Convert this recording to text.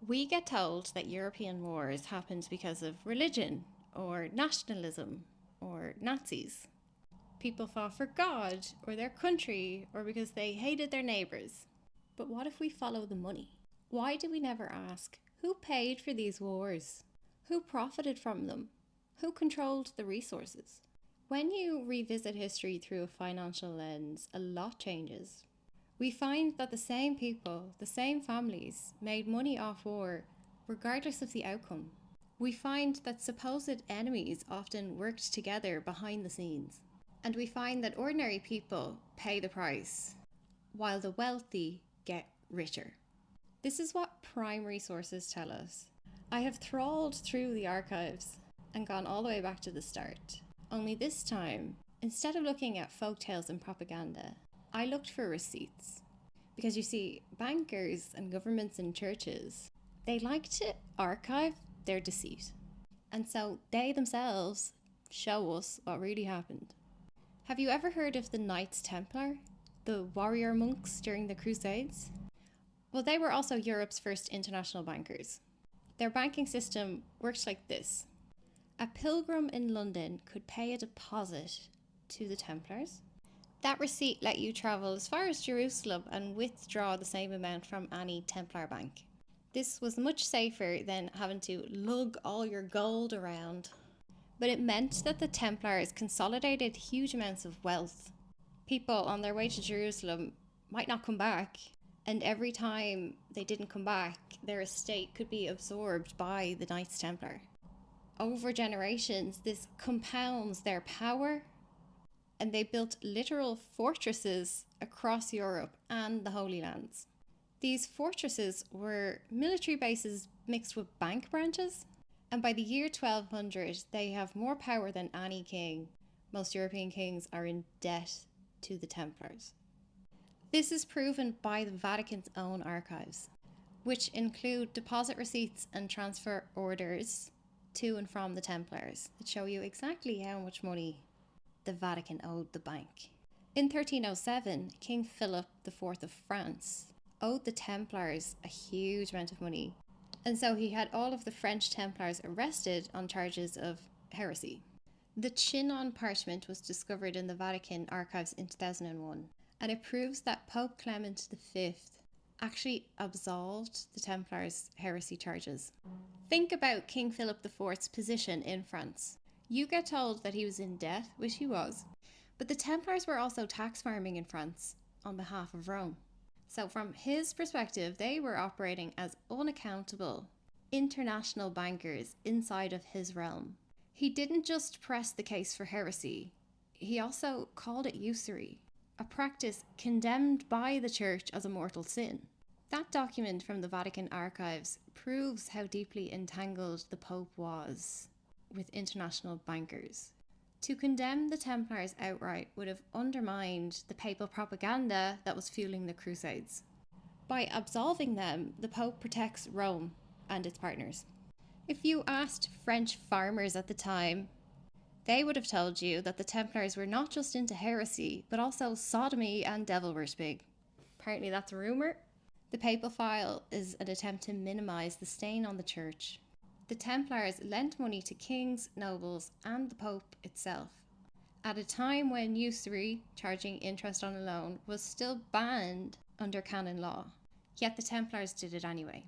We get told that European wars happened because of religion, or nationalism, or Nazis. People fought for God, or their country, or because they hated their neighbours. But what if we follow the money? Why do we never ask who paid for these wars? Who profited from them? Who controlled the resources? When you revisit history through a financial lens, a lot changes. We find that the same people, the same families, made money off war regardless of the outcome. We find that supposed enemies often worked together behind the scenes. And we find that ordinary people pay the price, while the wealthy get richer. This is what primary sources tell us. I have trawled through the archives and gone all the way back to the start. Only this time, instead of looking at folktales and propaganda, I looked for receipts. Because you see, bankers and governments and churches, they like to archive their deceit. And so they themselves show us what really happened. Have you ever heard of the Knights Templar, the warrior monks during the Crusades? Well, they were also Europe's first international bankers. Their banking system worked like this. A pilgrim in London could pay a deposit to the Templars. That receipt let you travel as far as Jerusalem and withdraw the same amount from any Templar bank. This was much safer than having to lug all your gold around. But it meant that the Templars consolidated huge amounts of wealth. People on their way to Jerusalem might not come back, and every time they didn't come back, their estate could be absorbed by the Knights Templar. Over generations, this compounds their power, and they built literal fortresses across Europe and the Holy Lands. These fortresses were military bases mixed with bank branches, and by the year 1200, they have more power than any king. Most European kings are in debt to the Templars. This is proven by the Vatican's own archives, which include deposit receipts and transfer orders to and from the Templars that show you exactly how much money the Vatican owed the bank. In 1307, King Philip IV of France owed the Templars a huge amount of money, and so he had all of the French Templars arrested on charges of heresy. The Chinon parchment was discovered in the Vatican archives in 2001, and it proves that Pope Clement V actually absolved the Templars' heresy charges. Think about King Philip IV's position in France. You get told that he was in debt, which he was, but the Templars were also tax farming in France on behalf of Rome. So from his perspective, they were operating as unaccountable international bankers inside of his realm. He didn't just press the case for heresy, he also called it usury, a practice condemned by the Church as a mortal sin. That document from the Vatican archives proves how deeply entangled the Pope was with international bankers. To condemn the Templars outright would have undermined the papal propaganda that was fueling the Crusades. By absolving them, the Pope protects Rome and its partners. If you asked French farmers at the time, they would have told you that the Templars were not just into heresy, but also sodomy and devil worshipping. Apparently that's a rumour. The papal file is an attempt to minimise the stain on the church. The Templars lent money to kings, nobles, and the Pope itself, at a time when usury, charging interest on a loan, was still banned under canon law. Yet the Templars did it anyway.